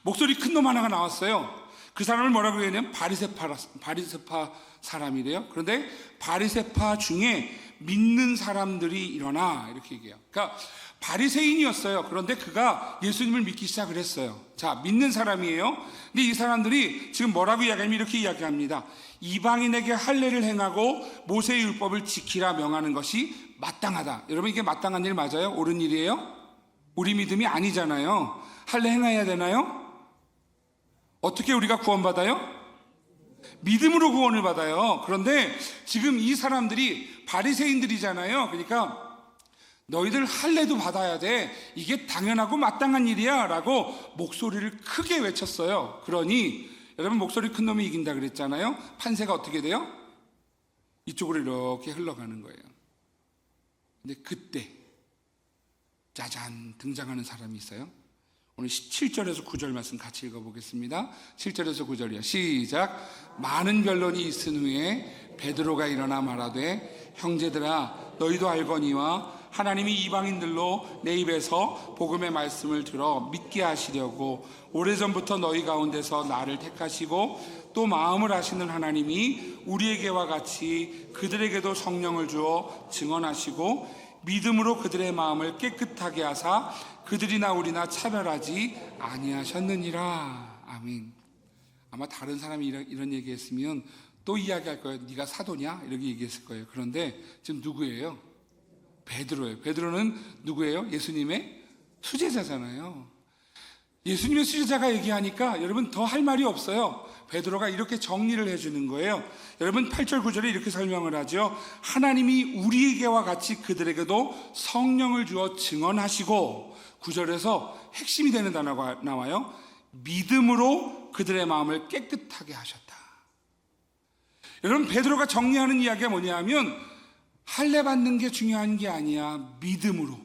목소리 큰 놈 하나가 나왔어요. 그 사람을 뭐라고 얘기하냐면 바리새파 사람이래요. 그런데 바리새파 중에 믿는 사람들이 일어나, 이렇게 얘기해요. 그러니까 바리새인이었어요. 그런데 그가 예수님을 믿기 시작을 했어요. 자, 믿는 사람이에요. 근데 이 사람들이 지금 뭐라고 이야기하면 이렇게 이야기합니다. 이방인에게 할례를 행하고 모세의 율법을 지키라 명하는 것이 마땅하다. 여러분, 이게 마땅한 일 맞아요? 옳은 일이에요? 우리 믿음이 아니잖아요. 할례 행해야 되나요? 어떻게 우리가 구원받아요? 믿음으로 구원을 받아요. 그런데 지금 이 사람들이 바리새인들이잖아요. 그러니까 너희들 할례도 받아야 돼. 이게 당연하고 마땅한 일이야 라고 목소리를 크게 외쳤어요. 그러니 여러분, 목소리 큰 놈이 이긴다 그랬잖아요. 판세가 어떻게 돼요? 이쪽으로 이렇게 흘러가는 거예요. 근데 그때 짜잔 등장하는 사람이 있어요. 오늘 17절에서 9절 말씀 같이 읽어보겠습니다. 7절에서 9절이요. 시작. 많은 변론이 있은 후에 베드로가 일어나 말하되 형제들아, 너희도 알거니와 하나님이 이방인들로 내 입에서 복음의 말씀을 들어 믿게 하시려고 오래전부터 너희 가운데서 나를 택하시고 또 마음을 아시는 하나님이 우리에게와 같이 그들에게도 성령을 주어 증언하시고 믿음으로 그들의 마음을 깨끗하게 하사 그들이나 우리나 차별하지 아니하셨느니라. 아멘. 아마 다른 사람이 이런 얘기했으면 또 이야기할 거예요. 네가 사도냐? 이렇게 얘기했을 거예요. 그런데 지금 누구예요? 베드로예요. 베드로는 누구예요? 예수님의 수제자잖아요. 예수님의 수제자가 얘기하니까 여러분 더 할 말이 없어요. 베드로가 이렇게 정리를 해주는 거예요. 여러분 8절 9절에 이렇게 설명을 하죠. 하나님이 우리에게와 같이 그들에게도 성령을 주어 증언하시고, 9절에서 핵심이 되는 단어가 나와요. 믿음으로 그들의 마음을 깨끗하게 하셨다. 여러분, 베드로가 정리하는 이야기가 뭐냐면 할례 받는 게 중요한 게 아니야. 믿음으로,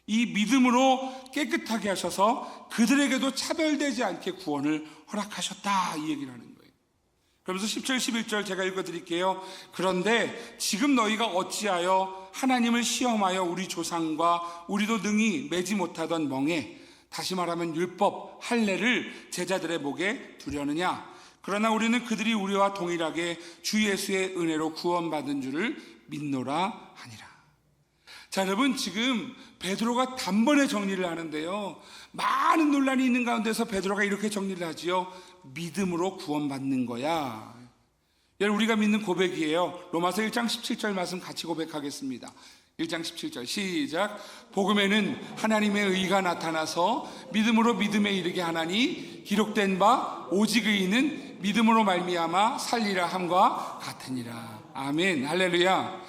이 믿음으로 깨끗하게 하셔서 그들에게도 차별되지 않게 구원을 허락하셨다, 이 얘기를 하는 거예요. 그러면서 10절 11절 제가 읽어드릴게요. 그런데 지금 너희가 어찌하여 하나님을 시험하여 우리 조상과 우리도 능히 매지 못하던 멍에, 다시 말하면 율법 할례를 제자들의 목에 두려느냐. 그러나 우리는 그들이 우리와 동일하게 주 예수의 은혜로 구원받은 줄을 믿노라 하니라. 자, 여러분, 지금 베드로가 단번에 정리를 하는데요, 많은 논란이 있는 가운데서 베드로가 이렇게 정리를 하지요. 믿음으로 구원받는 거야. 여러분, 우리가 믿는 고백이에요. 로마서 1장 17절 말씀 같이 고백하겠습니다. 1장 17절 시작. 복음에는 하나님의 의가 나타나서 믿음으로 믿음에 이르게 하나니 기록된 바 오직 의인은 믿음으로 말미암아 살리라 함과 같으니라. 아멘. 할렐루야.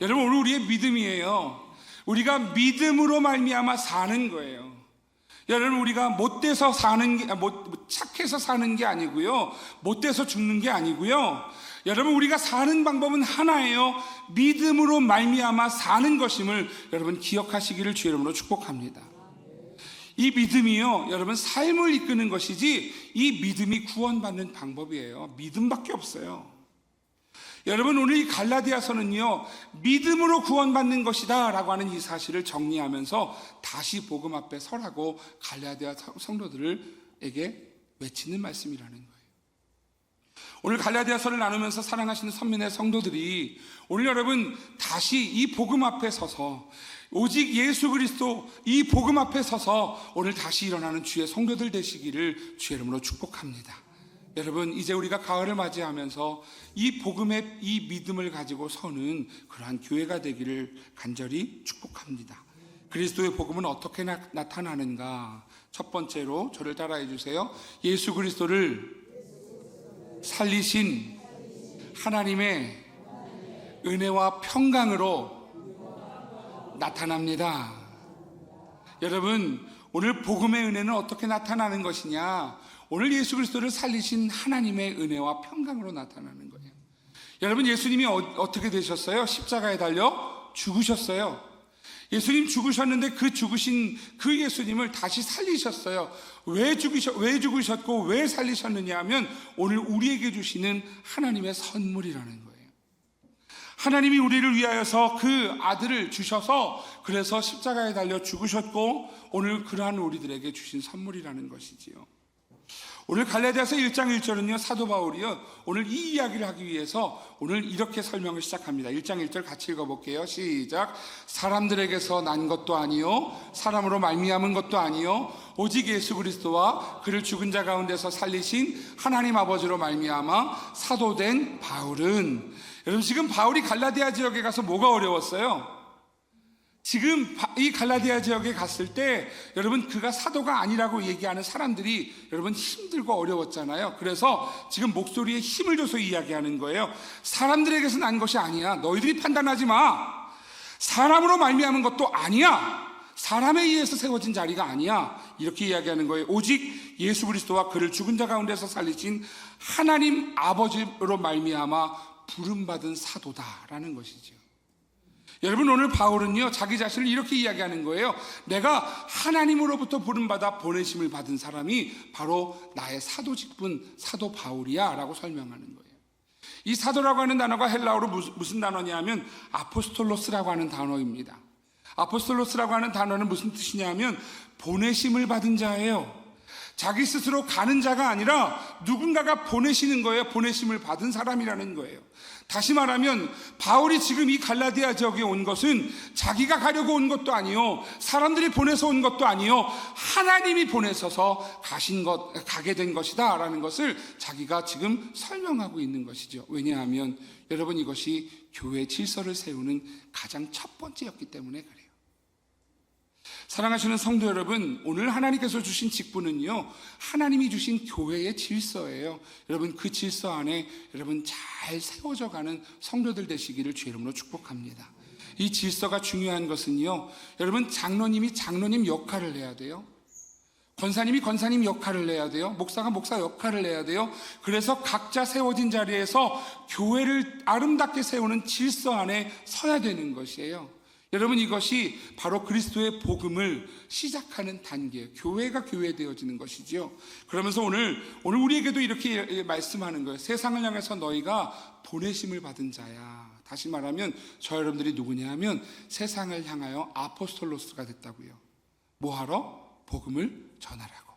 여러분, 오늘 우리의 믿음이에요. 우리가 믿음으로 말미암아 사는 거예요. 여러분, 우리가 못돼서 사는 게, 착해서 사는 게 아니고요, 못돼서 죽는 게 아니고요. 여러분, 우리가 사는 방법은 하나예요. 믿음으로 말미암아 사는 것임을 여러분 기억하시기를 주 이름으로 축복합니다. 이 믿음이요, 여러분 삶을 이끄는 것이지 이 믿음이 구원받는 방법이에요. 믿음밖에 없어요. 여러분, 오늘 이 갈라디아서는요, 믿음으로 구원받는 것이다 라고 하는 이 사실을 정리하면서 다시 복음 앞에 서라고 갈라디아 성도들에게 외치는 말씀이라는 거예요. 오늘 갈라디아서를 나누면서 사랑하시는 선민의 성도들이 오늘 여러분 다시 이 복음 앞에 서서, 오직 예수 그리스도 이 복음 앞에 서서 오늘 다시 일어나는 주의 성도들 되시기를 주의 이름으로 축복합니다. 여러분, 이제 우리가 가을을 맞이하면서 이 복음의 이 믿음을 가지고 서는 그러한 교회가 되기를 간절히 축복합니다. 그리스도의 복음은 어떻게 나타나는가? 첫 번째로 저를 따라해 주세요. 예수 그리스도를 살리신 하나님의 은혜와 평강으로 나타납니다. 여러분, 오늘 복음의 은혜는 어떻게 나타나는 것이냐? 오늘 예수 그리스도를 살리신 하나님의 은혜와 평강으로 나타나는 거예요. 여러분, 예수님이 어떻게 되셨어요? 십자가에 달려 죽으셨어요. 예수님 죽으셨는데 그 죽으신 그 예수님을 다시 살리셨어요. 왜 죽으셨고 왜 살리셨느냐 하면 오늘 우리에게 주시는 하나님의 선물이라는 거예요. 하나님이 우리를 위하여서 그 아들을 주셔서 그래서 십자가에 달려 죽으셨고 오늘 그러한 우리들에게 주신 선물이라는 것이지요. 오늘 갈라디아서 1장 1절은요, 사도 바울이요, 오늘 이 이야기를 하기 위해서 오늘 이렇게 설명을 시작합니다. 1장 1절 같이 읽어볼게요. 시작. 사람들에게서 난 것도 아니요 사람으로 말미암은 것도 아니요 오직 예수 그리스도와 그를 죽은 자 가운데서 살리신 하나님 아버지로 말미암아 사도된 바울은. 여러분, 지금 바울이 갈라디아 지역에 가서 뭐가 어려웠어요? 지금 이 갈라디아 지역에 갔을 때 여러분, 그가 사도가 아니라고 얘기하는 사람들이 여러분 힘들고 어려웠잖아요. 그래서 지금 목소리에 힘을 줘서 이야기하는 거예요. 사람들에게서 난 것이 아니야. 너희들이 판단하지 마. 사람으로 말미암은 것도 아니야. 사람에 의해서 세워진 자리가 아니야. 이렇게 이야기하는 거예요. 오직 예수 그리스도와 그를 죽은 자 가운데서 살리신 하나님 아버지로 말미암아 부름받은 사도다라는 것이죠. 여러분, 오늘 바울은요, 자기 자신을 이렇게 이야기하는 거예요. 내가 하나님으로부터 부름받아 보내심을 받은 사람이 바로 나의 사도 직분 사도 바울이야 라고 설명하는 거예요. 이 사도라고 하는 단어가 헬라어로 무슨 단어냐 하면 아포스톨로스라고 하는 단어입니다. 아포스톨로스라고 하는 단어는 무슨 뜻이냐 하면 보내심을 받은 자예요. 자기 스스로 가는 자가 아니라 누군가가 보내시는 거예요. 보내심을 받은 사람이라는 거예요. 다시 말하면 바울이 지금 이 갈라디아 지역에 온 것은 자기가 가려고 온 것도 아니요 사람들이 보내서 온 것도 아니요 하나님이 보내셔서 가게 된 것이다 라는 것을 자기가 지금 설명하고 있는 것이죠. 왜냐하면 여러분, 이것이 교회 질서를 세우는 가장 첫 번째였기 때문에 그래요. 사랑하시는 성도 여러분, 오늘 하나님께서 주신 직분은요, 하나님이 주신 교회의 질서예요. 여러분, 그 질서 안에 여러분 잘 세워져 가는 성도들 되시기를 주의 이름으로 축복합니다. 이 질서가 중요한 것은요, 여러분, 장로님이 장로님 역할을 해야 돼요. 권사님이 권사님 역할을 해야 돼요. 목사가 목사 역할을 해야 돼요. 그래서 각자 세워진 자리에서 교회를 아름답게 세우는 질서 안에 서야 되는 것이에요. 여러분, 이것이 바로 그리스도의 복음을 시작하는 단계예요. 교회가 교회되어지는 것이죠. 그러면서 오늘 우리에게도 이렇게 말씀하는 거예요. 세상을 향해서 너희가 보내심을 받은 자야. 다시 말하면 저 여러분들이 누구냐 하면 세상을 향하여 아포스톨로스가 됐다고요. 뭐하러? 복음을 전하라고,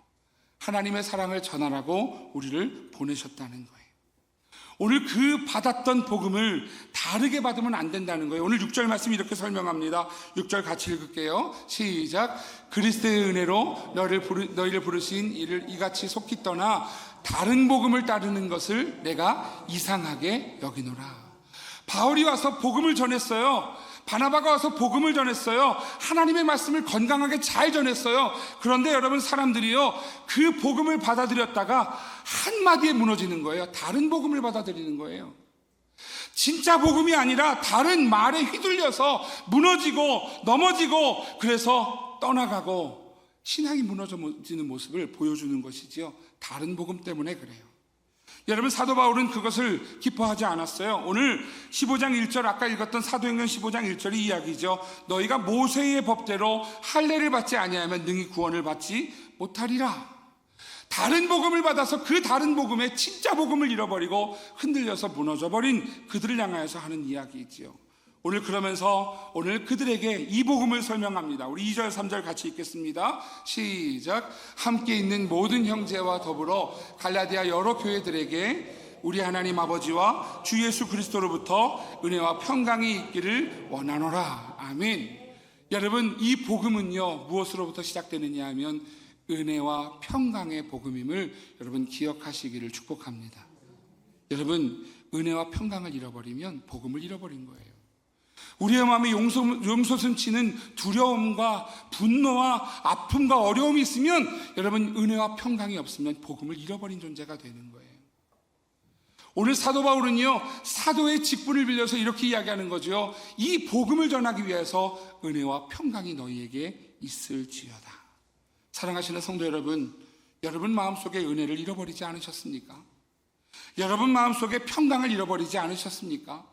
하나님의 사랑을 전하라고 우리를 보내셨다는 거예요. 오늘 그 받았던 복음을 다르게 받으면 안 된다는 거예요. 오늘 6절 말씀 이렇게 설명합니다. 6절 같이 읽을게요. 시작. 그리스도의 은혜로 너희를 부르신 이를 이같이 속히 떠나 다른 복음을 따르는 것을 내가 이상하게 여기노라. 바울이 와서 복음을 전했어요. 바나바가 와서 복음을 전했어요. 하나님의 말씀을 건강하게 잘 전했어요. 그런데 여러분, 사람들이요, 그 복음을 받아들였다가 한마디에 무너지는 거예요. 다른 복음을 받아들이는 거예요. 진짜 복음이 아니라 다른 말에 휘둘려서 무너지고 넘어지고 그래서 떠나가고 신앙이 무너지는 모습을 보여주는 것이지요. 다른 복음 때문에 그래요. 여러분, 사도 바울은 그것을 기뻐하지 않았어요. 오늘 15장 1절, 아까 읽었던 사도행전 15장 1절이 이야기죠. 너희가 모세의 법대로 할례를 받지 아니하면 능히 구원을 받지 못하리라. 다른 복음을 받아서 그 다른 복음의 진짜 복음을 잃어버리고 흔들려서 무너져버린 그들을 향하여서 하는 이야기이지요. 오늘 그러면서 오늘 그들에게 이 복음을 설명합니다. 우리 2절 3절 같이 읽겠습니다. 시작. 함께 있는 모든 형제와 더불어 갈라디아 여러 교회들에게 우리 하나님 아버지와 주 예수 그리스도로부터 은혜와 평강이 있기를 원하노라. 아멘. 여러분, 이 복음은요, 무엇으로부터 시작되느냐 하면 은혜와 평강의 복음임을 여러분 기억하시기를 축복합니다. 여러분, 은혜와 평강을 잃어버리면 복음을 잃어버린 거예요. 우리의 마음에 용솟음치는 두려움과 분노와 아픔과 어려움이 있으면 여러분, 은혜와 평강이 없으면 복음을 잃어버린 존재가 되는 거예요. 오늘 사도 바울은요, 사도의 직분을 빌려서 이렇게 이야기하는 거죠. 이 복음을 전하기 위해서 은혜와 평강이 너희에게 있을지어다. 사랑하시는 성도 여러분, 여러분 마음속에 은혜를 잃어버리지 않으셨습니까? 여러분 마음속에 평강을 잃어버리지 않으셨습니까?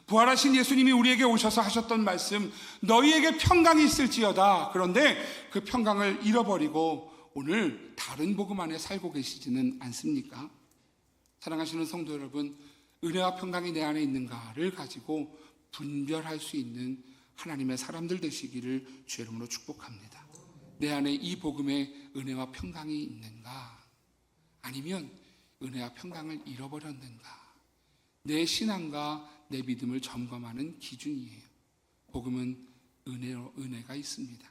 부활하신 예수님이 우리에게 오셔서 하셨던 말씀, 너희에게 평강이 있을지어다. 그런데 그 평강을 잃어버리고 오늘 다른 복음 안에 살고 계시지는 않습니까? 사랑하시는 성도 여러분, 은혜와 평강이 내 안에 있는가를 가지고 분별할 수 있는 하나님의 사람들 되시기를 주의 이름으로 축복합니다. 내 안에 이 복음의 은혜와 평강이 있는가? 아니면 은혜와 평강을 잃어버렸는가? 내 신앙과 내 믿음을 점검하는 기준이에요. 복음은 은혜가 있습니다.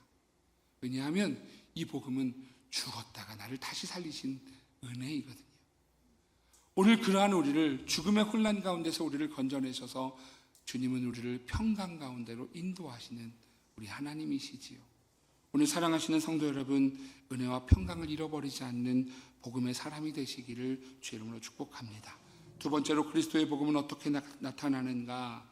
왜냐하면 이 복음은 죽었다가 나를 다시 살리신 은혜이거든요. 오늘 그러한 우리를 죽음의 혼란 가운데서 우리를 건져내셔서 주님은 우리를 평강 가운데로 인도하시는 우리 하나님이시지요. 오늘 사랑하시는 성도 여러분, 은혜와 평강을 잃어버리지 않는 복음의 사람이 되시기를 주의 이름으로 축복합니다. 두 번째로 그리스도의 복음은 어떻게 나타나는가?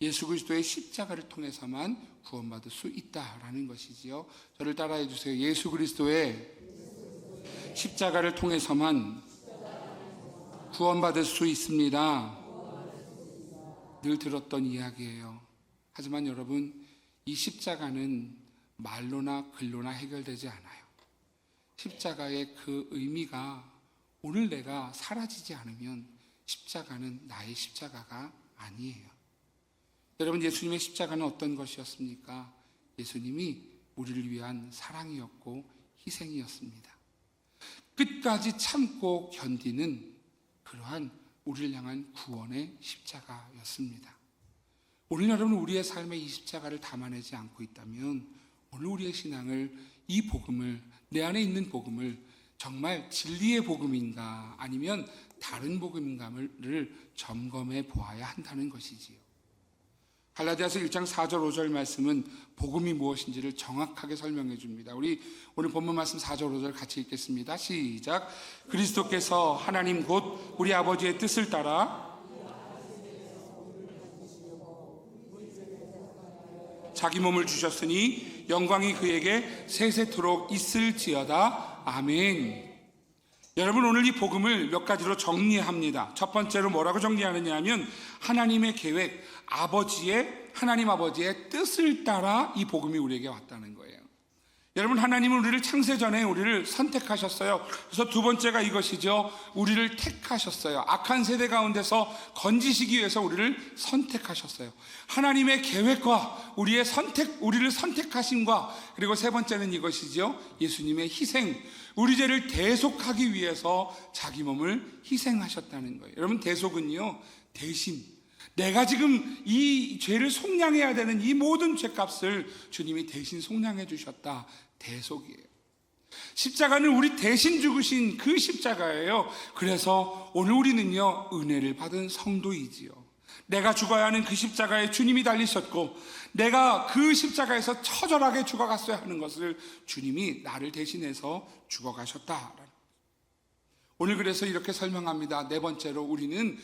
예수 그리스도의 십자가를 통해서만 구원받을 수 있다라는 것이지요. 저를 따라해 주세요. 예수 그리스도의 십자가를 통해서만 구원받을 수 있습니다. 늘 들었던 이야기예요. 하지만 여러분, 이 십자가는 말로나 글로나 해결되지 않아요. 십자가의 그 의미가 오늘 내가 사라지지 않으면 십자가는 나의 십자가가 아니에요. 여러분, 예수님의 십자가는 어떤 것이었습니까? 예수님이 우리를 위한 사랑이었고 희생이었습니다. 끝까지 참고 견디는 그러한 우리를 향한 구원의 십자가였습니다. 오늘 여러분, 우리의 삶에 이 십자가를 담아내지 않고 있다면 오늘 우리의 신앙을, 이 복음을, 내 안에 있는 복음을 정말 진리의 복음인가 아니면 다른 복음인가를 점검해 보아야 한다는 것이지요. 갈라디아서 1장 4절 5절 말씀은 복음이 무엇인지를 정확하게 설명해 줍니다. 우리 오늘 본문 말씀 4절 5절 같이 읽겠습니다. 시작. 그리스도께서 하나님 곧 우리 아버지의 뜻을 따라 자기 몸을 주셨으니 영광이 그에게 세세토록 있을지어다. 아멘. 여러분, 오늘 이 복음을 몇 가지로 정리합니다. 첫 번째로 뭐라고 정리하느냐 하면 하나님의 계획, 하나님 아버지의 뜻을 따라 이 복음이 우리에게 왔다는 거예요. 여러분, 하나님은 우리를 창세전에 우리를 선택하셨어요. 그래서 두 번째가 이것이죠. 우리를 택하셨어요. 악한 세대 가운데서 건지시기 위해서 우리를 선택하셨어요. 하나님의 계획과 우리의 우리를 선택하심과, 그리고 세 번째는 이것이죠. 예수님의 희생, 우리 죄를 대속하기 위해서 자기 몸을 희생하셨다는 거예요. 여러분, 대속은요, 대신 내가 지금 이 죄를 속량해야 되는 이 모든 죄값을 주님이 대신 속량해 주셨다. 대속이에요. 십자가는 우리 대신 죽으신 그 십자가예요. 그래서 오늘 우리는요, 은혜를 받은 성도이지요. 내가 죽어야 하는 그 십자가에 주님이 달리셨고, 내가 그 십자가에서 처절하게 죽어갔어야 하는 것을 주님이 나를 대신해서 죽어가셨다. 오늘 그래서 이렇게 설명합니다. 네 번째로, 우리는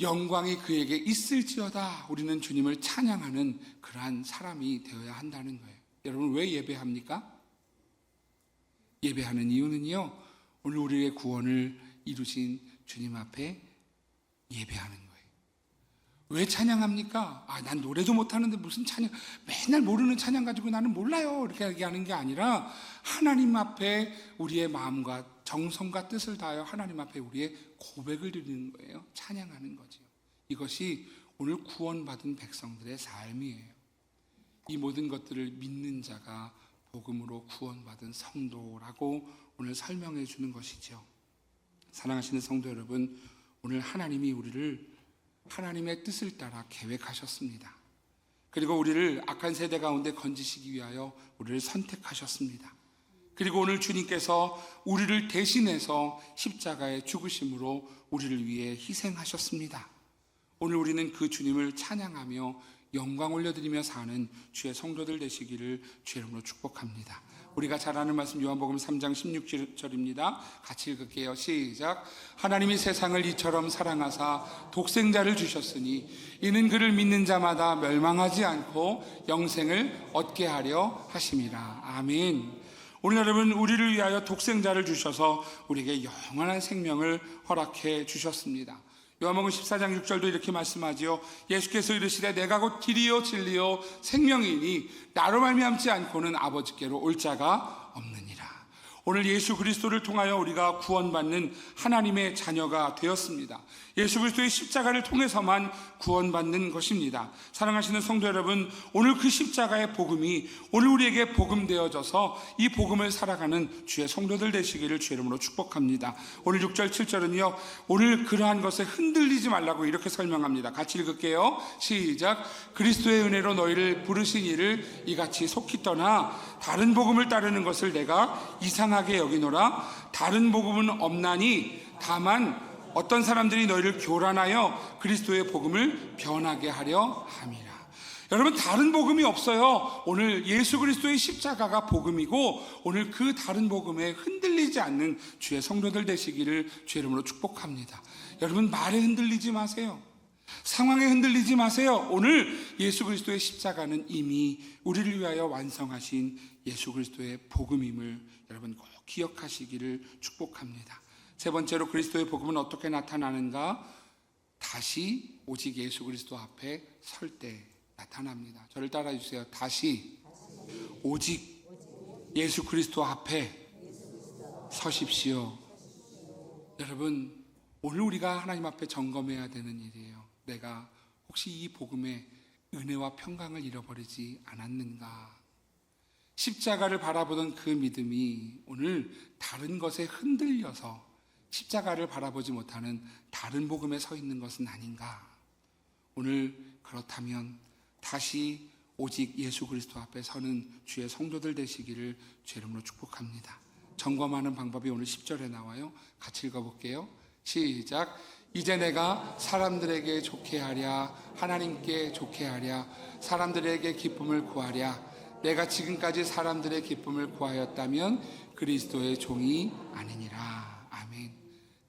영광이 그에게 있을지어다. 우리는 주님을 찬양하는 그러한 사람이 되어야 한다는 거예요. 여러분, 왜 예배합니까? 예배하는 이유는요, 오늘 우리의 구원을 이루신 주님 앞에 예배하는 거예요. 왜 찬양합니까? 난 노래도 못하는데 무슨 찬양, 맨날 모르는 찬양 가지고 나는 몰라요, 이렇게 얘기하는 게 아니라 하나님 앞에 우리의 마음과 정성과 뜻을 다하여 하나님 앞에 우리의 고백을 드리는 거예요. 찬양하는 거죠. 이것이 오늘 구원받은 백성들의 삶이에요. 이 모든 것들을 믿는 자가 복음으로 구원받은 성도라고 오늘 설명해 주는 것이죠. 사랑하시는 성도 여러분, 오늘 하나님이 우리를 하나님의 뜻을 따라 계획하셨습니다. 그리고 우리를 악한 세대 가운데 건지시기 위하여 우리를 선택하셨습니다. 그리고 오늘 주님께서 우리를 대신해서 십자가의 죽으심으로 우리를 위해 희생하셨습니다. 오늘 우리는 그 주님을 찬양하며 영광 올려드리며 사는 주의 성도들 되시기를 주의 이름으로 축복합니다. 우리가 잘 아는 말씀 요한복음 3장 16절입니다. 같이 읽을게요. 시작. 하나님이 세상을 이처럼 사랑하사 독생자를 주셨으니 이는 그를 믿는 자마다 멸망하지 않고 영생을 얻게 하려 하심이라. 아멘. 오늘 여러분, 우리를 위하여 독생자를 주셔서 우리에게 영원한 생명을 허락해 주셨습니다. 요한복음 14장 6절도 이렇게 말씀하지요. 예수께서 이르시되 내가 곧 길이요 진리요 생명이니 나로 말미암지 않고는 아버지께로 올 자가 없느니라. 오늘 예수 그리스도를 통하여 우리가 구원받는 하나님의 자녀가 되었습니다. 예수 그리스도의 십자가를 통해서만 구원받는 것입니다. 사랑하시는 성도 여러분, 오늘 그 십자가의 복음이 오늘 우리에게 복음되어져서 이 복음을 살아가는 주의 성도들 되시기를 주의 이름으로 축복합니다. 오늘 6절 7절은요 오늘 그러한 것에 흔들리지 말라고 이렇게 설명합니다. 같이 읽을게요. 시작. 그리스도의 은혜로 너희를 부르신 이를 이같이 속히 떠나 다른 복음을 따르는 것을 내가 이상하게 여기노라. 다른 복음은 없나니 다만 어떤 사람들이 너희를 교란하여 그리스도의 복음을 변하게 하려 함이라. 여러분, 다른 복음이 없어요. 오늘 예수 그리스도의 십자가가 복음이고 오늘 그 다른 복음에 흔들리지 않는 주의 성도들 되시기를 주의 이름으로 축복합니다. 여러분, 말에 흔들리지 마세요. 상황에 흔들리지 마세요. 오늘 예수 그리스도의 십자가는 이미 우리를 위하여 완성하신 예수 그리스도의 복음임을 여러분 꼭 기억하시기를 축복합니다. 세 번째로 그리스도의 복음은 어떻게 나타나는가? 다시 오직 예수 그리스도 앞에 설 때 나타납니다. 저를 따라해 주세요. 다시 오직 예수 그리스도 앞에 서십시오. 여러분, 오늘 우리가 하나님 앞에 점검해야 되는 일이에요. 내가 혹시 이 복음의 은혜와 평강을 잃어버리지 않았는가? 십자가를 바라보던 그 믿음이 오늘 다른 것에 흔들려서 십자가를 바라보지 못하는 다른 복음에 서 있는 것은 아닌가? 오늘 그렇다면 다시 오직 예수 그리스도 앞에 서는 주의 성도들 되시기를 주의 이름으로 축복합니다. 점검하는 방법이 오늘 10절에 나와요. 같이 읽어볼게요. 시작. 이제 내가 사람들에게 좋게 하랴, 하나님께 좋게 하랴, 사람들에게 기쁨을 구하랴. 내가 지금까지 사람들의 기쁨을 구하였다면 그리스도의 종이 아니니라. 아멘.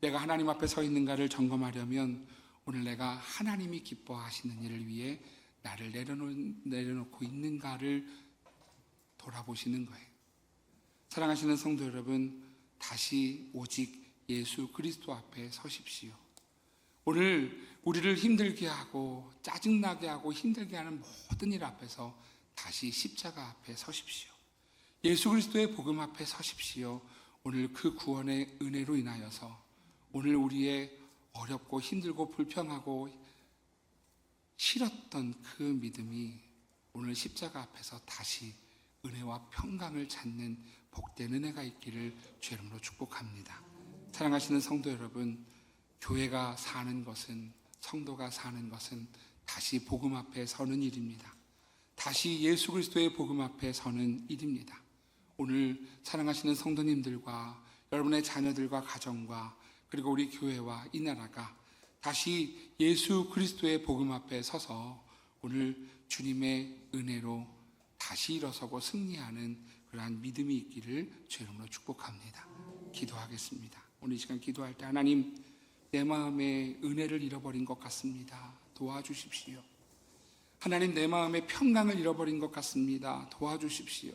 내가 하나님 앞에 서 있는가를 점검하려면 오늘 내가 하나님이 기뻐하시는 일을 위해 나를 내려놓고 있는가를 돌아보시는 거예요. 사랑하시는 성도 여러분, 다시 오직 예수 그리스도 앞에 서십시오. 오늘 우리를 힘들게 하고 짜증나게 하고 힘들게 하는 모든 일 앞에서 다시 십자가 앞에 서십시오. 예수 그리스도의 복음 앞에 서십시오. 오늘 그 구원의 은혜로 인하여서 오늘 우리의 어렵고 힘들고 불평하고 싫었던 그 믿음이 오늘 십자가 앞에서 다시 은혜와 평강을 찾는 복된 은혜가 있기를 주의 이름으로 축복합니다. 사랑하시는 성도 여러분, 교회가 사는 것은, 성도가 사는 것은 다시 복음 앞에 서는 일입니다. 다시 예수 그리스도의 복음 앞에 서는 일입니다. 오늘 사랑하시는 성도님들과 여러분의 자녀들과 가정과 그리고 우리 교회와 이 나라가 다시 예수 그리스도의 복음 앞에 서서 오늘 주님의 은혜로 다시 일어서고 승리하는 그러한 믿음이 있기를 주의 이름으로 축복합니다. 기도하겠습니다. 오늘 이 시간 기도할 때 하나님, 내 마음에 은혜를 잃어버린 것 같습니다. 도와주십시오. 하나님, 내 마음에 평강을 잃어버린 것 같습니다. 도와주십시오.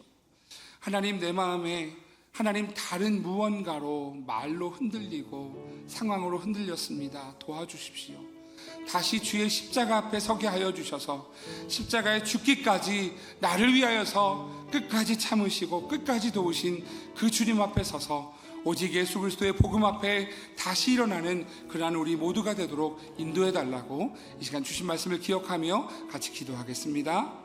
하나님, 내 마음에 하나님 다른 무언가로 말로 흔들리고 상황으로 흔들렸습니다. 도와주십시오. 다시 주의 십자가 앞에 서게 하여 주셔서 십자가에 죽기까지 나를 위하여서 끝까지 참으시고 끝까지 도우신 그 주님 앞에 서서 오직 예수 그리스도의 복음 앞에 다시 일어나는 그러한 우리 모두가 되도록 인도해 달라고 이 시간 주신 말씀을 기억하며 같이 기도하겠습니다.